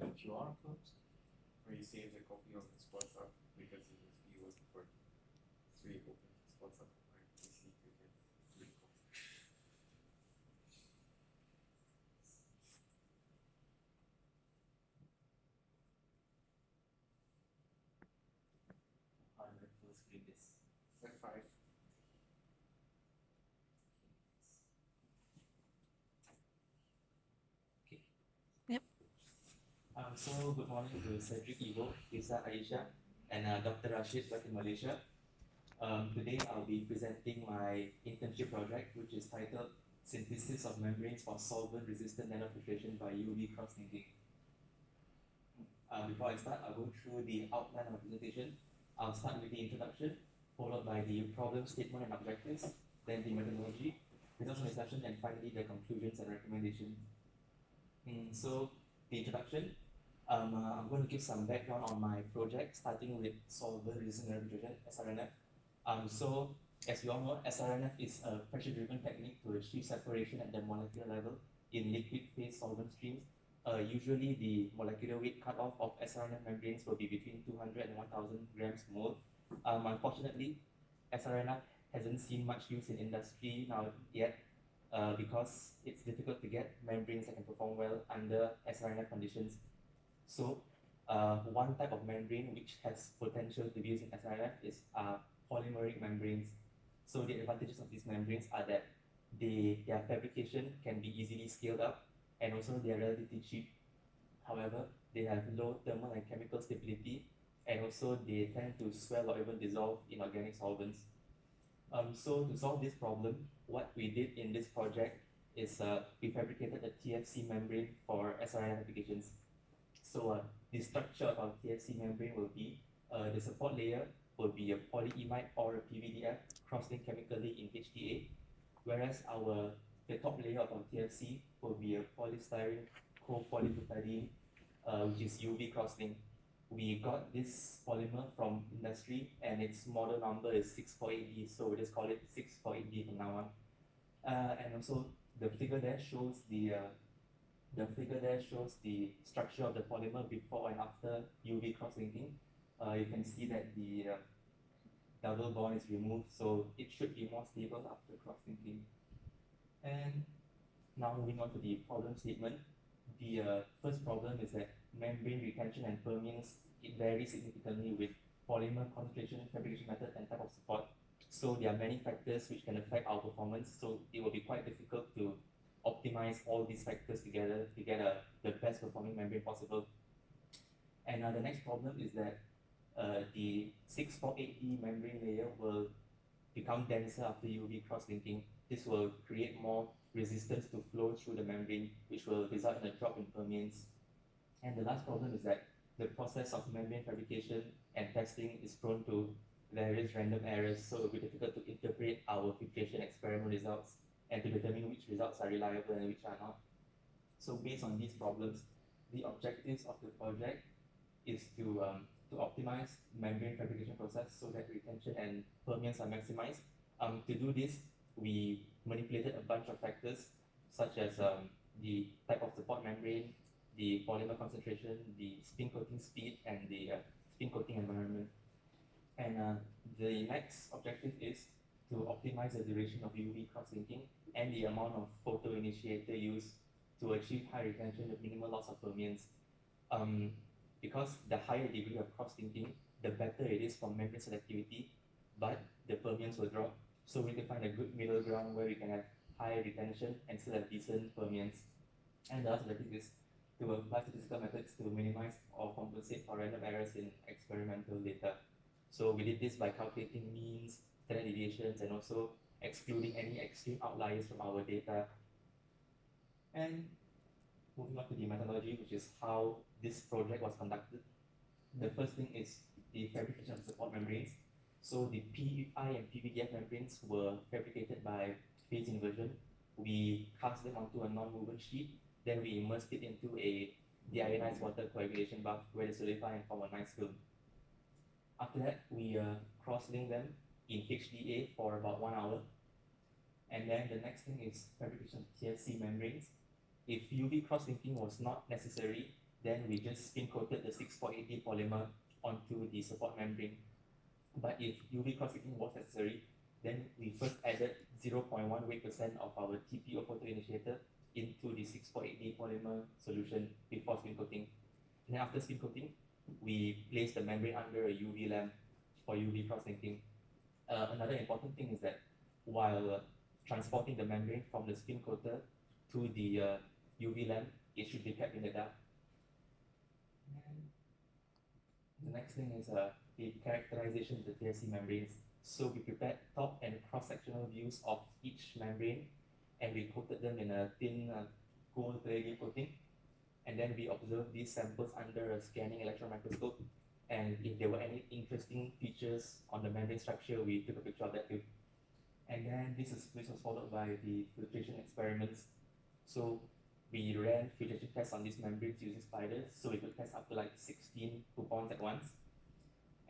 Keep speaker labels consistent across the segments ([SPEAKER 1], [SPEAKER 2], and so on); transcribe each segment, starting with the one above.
[SPEAKER 1] the QR code where you save the copy of this WhatsApp because he was for three open WhatsApp on my PC to get three copies.
[SPEAKER 2] On the full screen is
[SPEAKER 1] F5.
[SPEAKER 2] okay.
[SPEAKER 3] Yep.
[SPEAKER 2] So good morning to Cédric, Ivo, Yusak, Ayesha, and Dr. Rashid back in Malaysia. Today I'll be presenting my internship project, which is titled Synthesis of Membranes for Solvent-Resistant Nanofiltration by UV Cross-Linking. Before I start, I'll go through the outline of the presentation. I'll start with the introduction, followed by the problem statement and objectives, then the methodology, results of discussion, and finally the conclusions and recommendations. So the introduction, I'm going to give some background on my project, starting with solvent-resistant nanofiltration, SRNF. So as we all know, SRNF is a pressure-driven technique to achieve separation at the molecular level in liquid phase solvent streams. Usually the molecular weight cutoff of SRNF membranes will be between 200 and 1000 grams per mole. Unfortunately, SRNF hasn't seen much use in industry now yet because it's difficult to get membranes that can perform well under SRNF conditions. So one type of membrane which has potential to be used in SRNF is polymeric membranes. So the advantages of these membranes are that their fabrication can be easily scaled up, and also they are relatively cheap. However, they have low thermal and chemical stability, and also they tend to swell or even dissolve in organic solvents. So to solve this problem, what we did in this project is we fabricated a TFC membrane for SRNF applications. So the structure of our TFC membrane will be the support layer will be a polyimide or a PVDF cross-linked chemically in HDA, whereas the top layer of our TFC will be a polystyrene copolybutadiene, which is UV cross-linked. We got this polymer from industry, and its model number is 648D, so we just call it 648D from now on. And also the figure there shows the structure of the polymer before and after UV cross-linking. You can see that the double bond is removed, so it should be more stable after cross-linking. And now moving on to the problem statement. The first problem is that membrane retention and permeance, it varies significantly with polymer concentration, fabrication method, and type of support. So there are many factors which can affect our performance, so it will be quite difficult to optimize all these factors together to get the best performing membrane possible. And the next problem is that the 648D membrane layer will become denser after UV cross-linking. This will create more resistance to flow through the membrane, which will result in a drop in permeance. And the last problem is that the process of membrane fabrication and testing is prone to various random errors, so it will be difficult to interpret our filtration experiment results and to determine which results are reliable and which are not. So based on these problems, the objectives of the project is to optimize membrane fabrication process so that retention and permeance are maximized. To do this, we manipulated a bunch of factors such as the type of support membrane, the polymer concentration, the spin coating speed, and the spin coating environment. And the next objective is to optimize the duration of UV cross-linking and the amount of photoinitiator used to achieve high retention with minimal loss of permeance. Because the higher degree of cross-linking, the better it is for membrane selectivity, but the permeance will drop. So we can find a good middle ground where we can have high retention and still have decent permeance. And the last objective is to apply statistical methods to minimize or compensate for random errors in experimental data. So we did this by calculating means, standard deviations, and also excluding any extreme outliers from our data. And moving on to the methodology, which is how this project was conducted. The first thing is the fabrication of support membranes. So the PI and PVDF membranes were fabricated by phase inversion. We cast them onto a non-woven sheet, then we immersed it into a deionized water coagulation bath where they solidify and form a nice film. After that, we cross-link them in HDA for about 1 hour. And then the next thing is fabrication of TFC membranes. If UV cross-linking was not necessary, then we just spin coated the 648D polymer onto the support membrane. But if UV cross-linking was necessary, then we first added 0.1 weight% of our TPO photoinitiator into the 648D polymer solution before spin coating. And then after spin coating, we place the membrane under a UV lamp for UV cross-linking. Another important thing is that while transporting the membrane from the spin coater to the UV lamp, it should be kept in the dark. And the next thing is the characterization of the TFC membranes. So we prepared top and cross-sectional views of each membrane, and we coated them in a thin gold palladium coating. And then we observed these samples under a scanning electron microscope. And if there were any interesting features on the membrane structure, we took a picture of that too. And then this was followed by the filtration experiments. So we ran filtration tests on these membranes using spiders, so we could test up to like 16 coupons at once.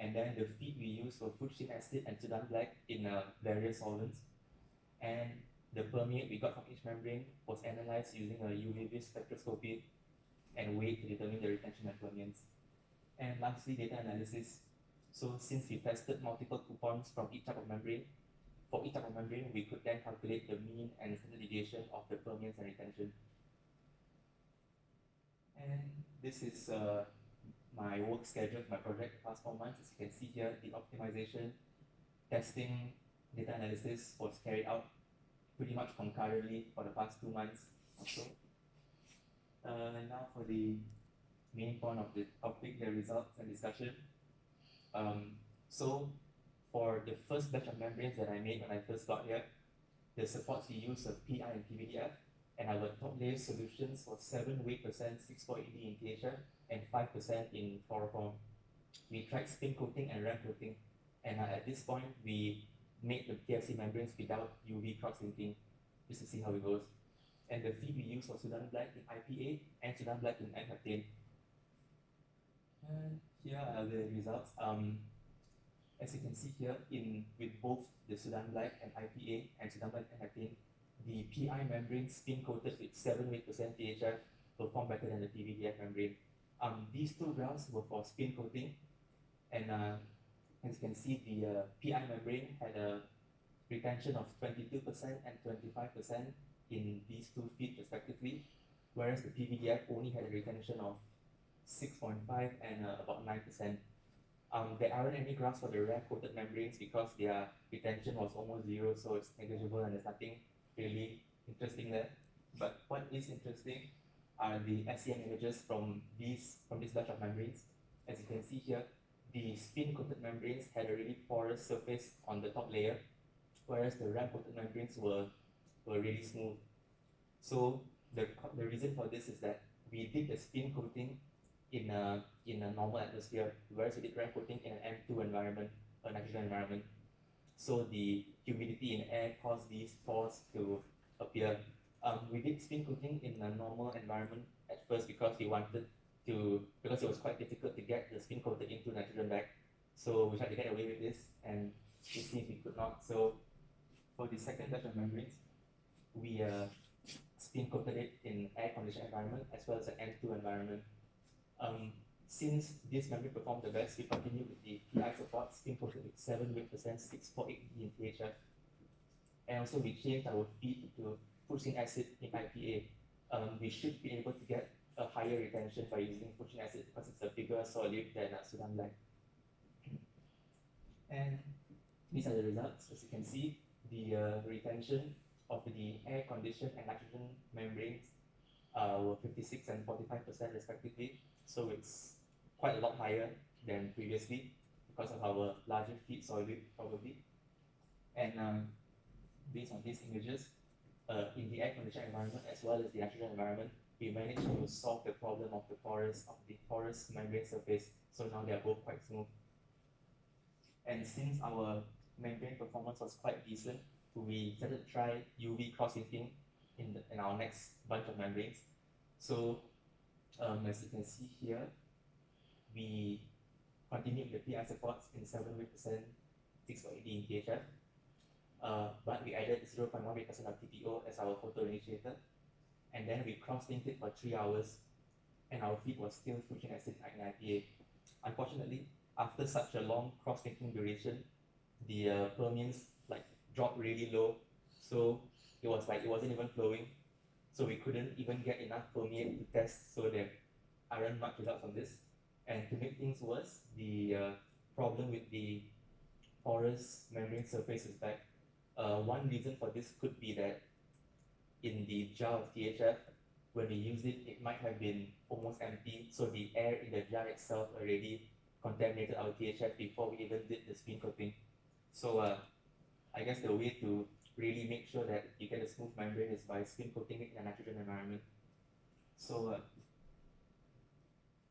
[SPEAKER 2] And then the feed we used were fuchsin acid and Sudan black in various solvents. And the permeate we got from each membrane was analyzed using a UV-vis spectroscopy and weighed to determine the retention and permeance. And lastly, data analysis. So since we tested multiple coupons from each type of membrane, for each type of membrane, we could then calculate the mean and standard deviation of the permeance and retention. And this is my work schedule for my project the past 4 months. As you can see here, the optimization, testing, data analysis was carried out pretty much concurrently for the past 2 months or so. Now for the main point of the topic, the results and discussion. So for the first batch of membranes that I made when I first got here, the supports we used were PI and PVDF, and our top layer solutions was 7 weight% 648D in THF and 5% in chloroform. We tried spin coating and RAM coating, and at this point we made the TFC membranes without UV cross-linking, just to see how it goes. And the feed we used was Sudan black in IPA and Sudan black in N-heptane. And here are the results. As you can see here, with both the Sudan black and IPA and Sudan black and heptane, the PI membrane spin coated with 7 weight% THF performed better than the PVDF membrane. These two graphs were for spin coating, and as you can see, the PI membrane had a retention of 22% and 25% in these two feet respectively, whereas the PVDF only had a retention of 6.5 and about 9%. There aren't any graphs for the RAM-coated membranes because their retention was almost zero, so it's negligible and there's nothing really interesting there. But what is interesting are the SEM images from this batch of membranes. As you can see here, the spin-coated membranes had a really porous surface on the top layer, whereas the RAM-coated membranes were really smooth. So the reason for this is that we did the spin coating in a normal atmosphere, whereas we did RAM coating in an M2 environment, a nitrogen environment. So the humidity in air caused these pores to appear. We did spin coating in a normal environment at first because it was quite difficult to get the spin coated into nitrogen bag. So we tried to get away with this, and it seems we could not. So for the second batch of membranes, we spin coated it in air conditioned environment as well as an M2 environment. Since this membrane performed the best, we continued with the PI support spin coated with 7 weight% 648D in THF. And also we changed our feed to fuchsin acid in IPA. We should be able to get a higher retention by using fuchsin acid because it's a bigger solid than Sudan black. And these are the results. As you can see, the retention of the air-conditioned and nitrogen membranes were 56 and 45% respectively. So it's quite a lot higher than previously because of our larger feed solid probably. And based on these images, in the air-conditioned environment as well as the nitrogen environment, we managed to solve the problem of the porous membrane surface. So now they are both quite smooth. And since our membrane performance was quite decent, we decided to try UV cross-linking in our next bunch of membranes. So as you can see here, we continued the PI supports in 7 weight% 648D in THF, but we added 0.1 weight% of TPO as our photoinitiator, and then we cross-linked it for 3 hours. and our feed was still switching acid in IPA. Unfortunately, after such a long cross-linking duration, the permeance like dropped really low, so it was like it wasn't even flowing, so we couldn't even get enough permeate to test, so there aren't much results on this. And to make things worse, the problem with the porous membrane surface is that one reason for this could be that in the jar of THF, when we used it, it might have been almost empty, so the air in the jar itself already contaminated our THF before we even did the spin coating. So I guess the way to really make sure that you get a smooth membrane is by spin coating it in a nitrogen environment. So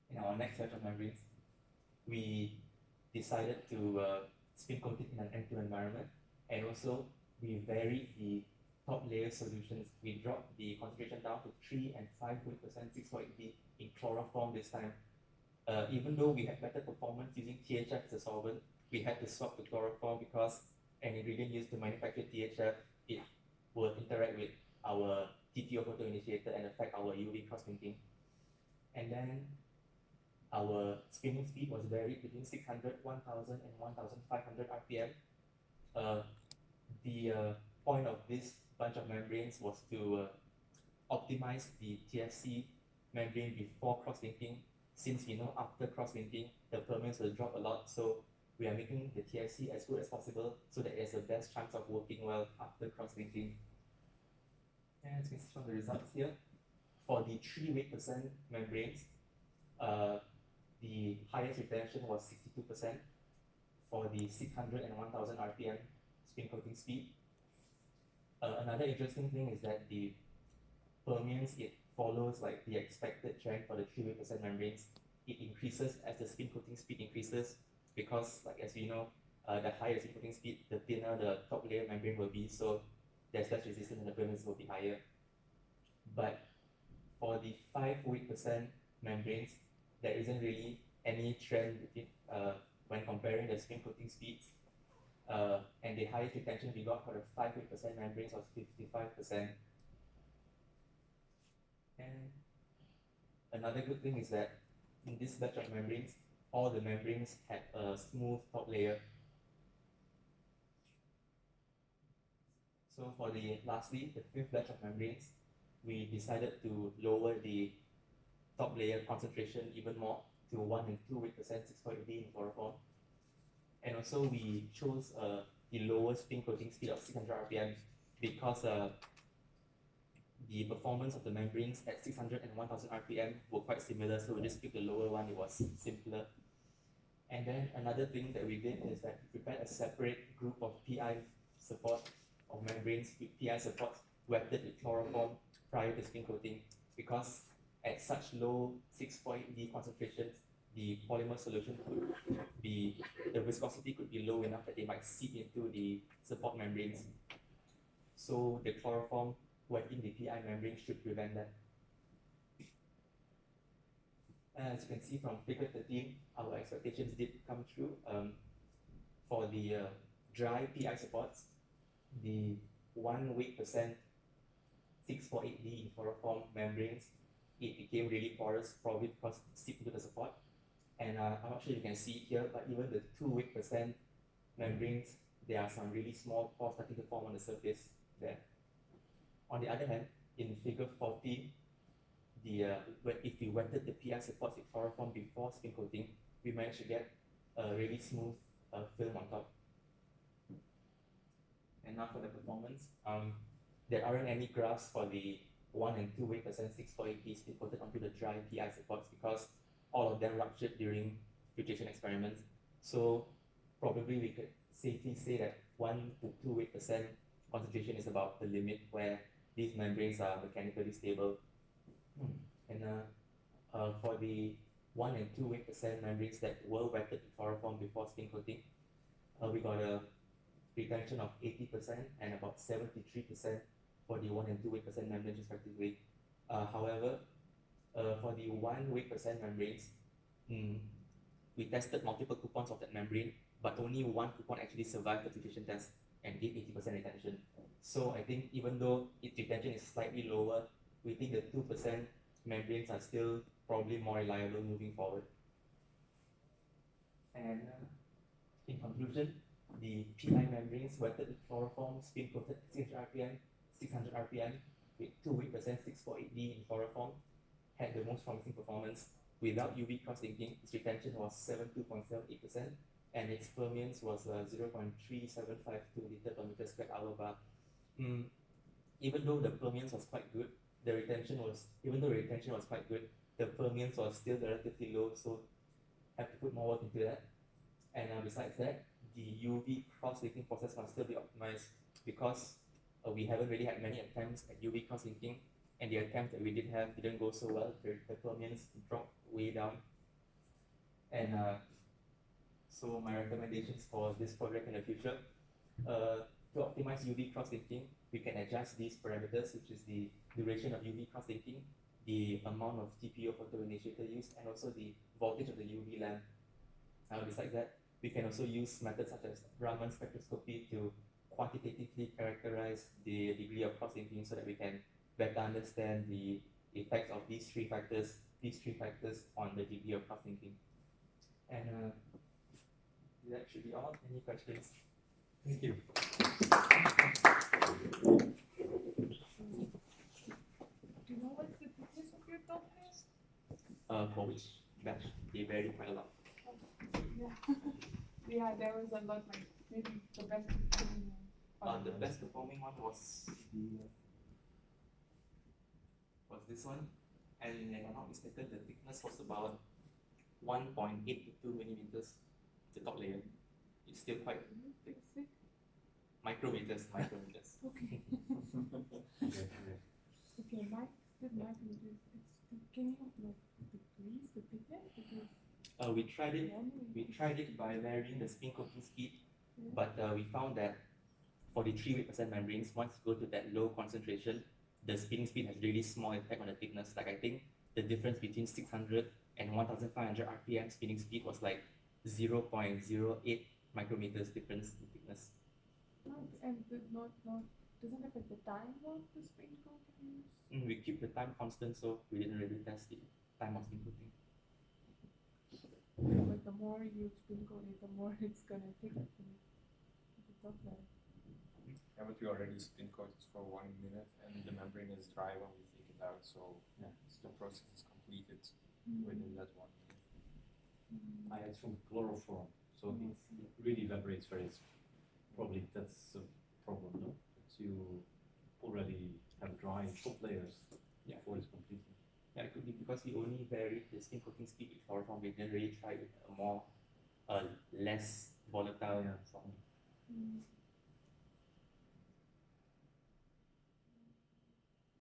[SPEAKER 2] in our next batch of membranes, we decided to spin coat it in an N2 environment, and also we varied the top layer solutions. We dropped the concentration down to 3 and 5% 6.8D in chloroform this time. Even though we had better performance using THF as a solvent, we had to swap to chloroform because an ingredient used to manufacture THF, it will interact with our TTO photoinitiator and affect our UV cross-linking. And then our spinning speed was varied between 600, 1000, and 1500 RPM. The point of this bunch of membranes was to optimize the TFC membrane before cross-linking, since we know after cross-linking the permeance will drop a lot, so we are making the TFC as good as possible so that it has the best chance of working well after cross-linking. And as you can see from the results here, for the 3 weight percent membranes, the highest retention was 62% for the 600 and 1000 RPM spin coating speed. Another interesting thing is that the permeance, it follows like the expected trend for the 3 weight percent membranes. It increases as the spin coating speed increases, because like as we know, the higher spin coating speed, the thinner the top layer membrane will be, so there's less resistance and the permeance will be higher. But for the 5 weight percent membranes, there isn't really any trend between, when comparing the spin coating speeds. And the highest retention we got for the 5 weight percent membranes was 55%. And another good thing is that in this batch of membranes, all the membranes had a smooth top layer. So for lastly, the 5th batch of membranes, we decided to lower the top layer concentration even more to 1 and 2 weight percent 6.8D in chloroform. And also we chose the lowest spin coating speed of 600 RPM because the performance of the membranes at 600 and 1000 RPM were quite similar, so we just picked the lower one, it was simpler. And then another thing that we did is that we prepared a separate group of PI support of membranes with PI supports wetted with chloroform prior to spin coating, because at such low 6.D concentrations, the polymer solution could be, the viscosity could be low enough that they might seep into the support membranes. So the chloroform wetting the PI membrane should prevent that. As you can see from figure 13, our expectations did come true. For the dry PI supports, the 1 weight percent 648D in chloroform membranes, it became really porous, probably because it seeped into the support. And I'm not sure you can see it here, but even the 2 weight percent membranes, there are some really small pores starting to form on the surface there. On the other hand, in figure 14, if we wetted the PI supports with chloroform before spin coating, we managed to get a really smooth film on top. And now for the performance, there aren't any graphs for the 1 and 2 weight percent 6.8D spin coated onto the dry PI supports because all of them ruptured during filtration experiments. So probably we could safely say that 1 to 2 weight percent concentration is about the limit where these membranes are mechanically stable. And for the 1 and 2 weight percent membranes that were wetted with chloroform before spin coating, we got a retention of 80% and about 73% for the 1 and 2 weight percent membranes respectively. However, for the 1 weight percent membranes, we tested multiple coupons of that membrane, but only one coupon actually survived the filtration test and gave 80% retention. So I think even though its retention is slightly lower, we think the 2% membranes are still probably more reliable moving forward. And in conclusion, the PI membranes wetted with chloroform, spin coated 600 RPM with 2% 648D in chloroform had the most promising performance. Without UV cross-linking, its retention was 72.78% and its permeance was 0.3752 liter per meter squared hour bar. Even though the permeance was quite good, the retention was quite good, the permeance was still relatively low, so have to put more work into that. And besides that, the UV cross-linking process must still be optimized because we haven't really had many attempts at UV cross-linking, and the attempts that we did have didn't go so well. The permeance dropped way down. And so my recommendations for this project in the future, to optimize UV cross-linking, we can adjust these parameters, which is the duration of UV cross-linking, the amount of TPO photoinitiator used, and also the voltage of the UV lamp. Besides that, we can also use methods such as Raman spectroscopy to quantitatively characterize the degree of cross-linking so that we can better understand the effects of these three factors on the degree of cross-linking. And that should be all. Any questions?
[SPEAKER 3] Thank you.
[SPEAKER 4] Do you know what's the thickness of your toughness?
[SPEAKER 2] For which batch? They vary quite a lot.
[SPEAKER 4] Yeah. Yeah, there was a lot, like maybe the best performing one.
[SPEAKER 2] The best performing one was this one, and if I'm not mistaken, the thickness was about 1.8 to 2 millimeters. The top layer. It's still quite thick. Micrometers.
[SPEAKER 4] Okay. Okay, micrometers. Can you like decrease the thickness? Because
[SPEAKER 2] we tried it by varying the spin coating speed, but we found that for the 3% membranes, once you go to that low concentration, the spinning speed has really small effect on the thickness. Like I think the difference between 600 and 1500 RPM spinning speed was like 0.08 micrometers difference in thickness.
[SPEAKER 4] And doesn't affect the time of the spin coating?
[SPEAKER 2] We keep the time constant, so we didn't really test the time of spin coating.
[SPEAKER 4] But the more you spin coat it, the more it's gonna take to the top layer.
[SPEAKER 1] Yeah, but we already spin coated for 1 minute and the membrane is dry when we take it out, so yeah, the process is completed within that 1 minute.
[SPEAKER 3] It's from chloroform, so it really evaporates very. Probably that's a problem, no? That you already have dry top layers before it's completed.
[SPEAKER 2] Yeah, it could be because we only varied the spin coating speed with chloroform. We didn't really try with a more less volatile form.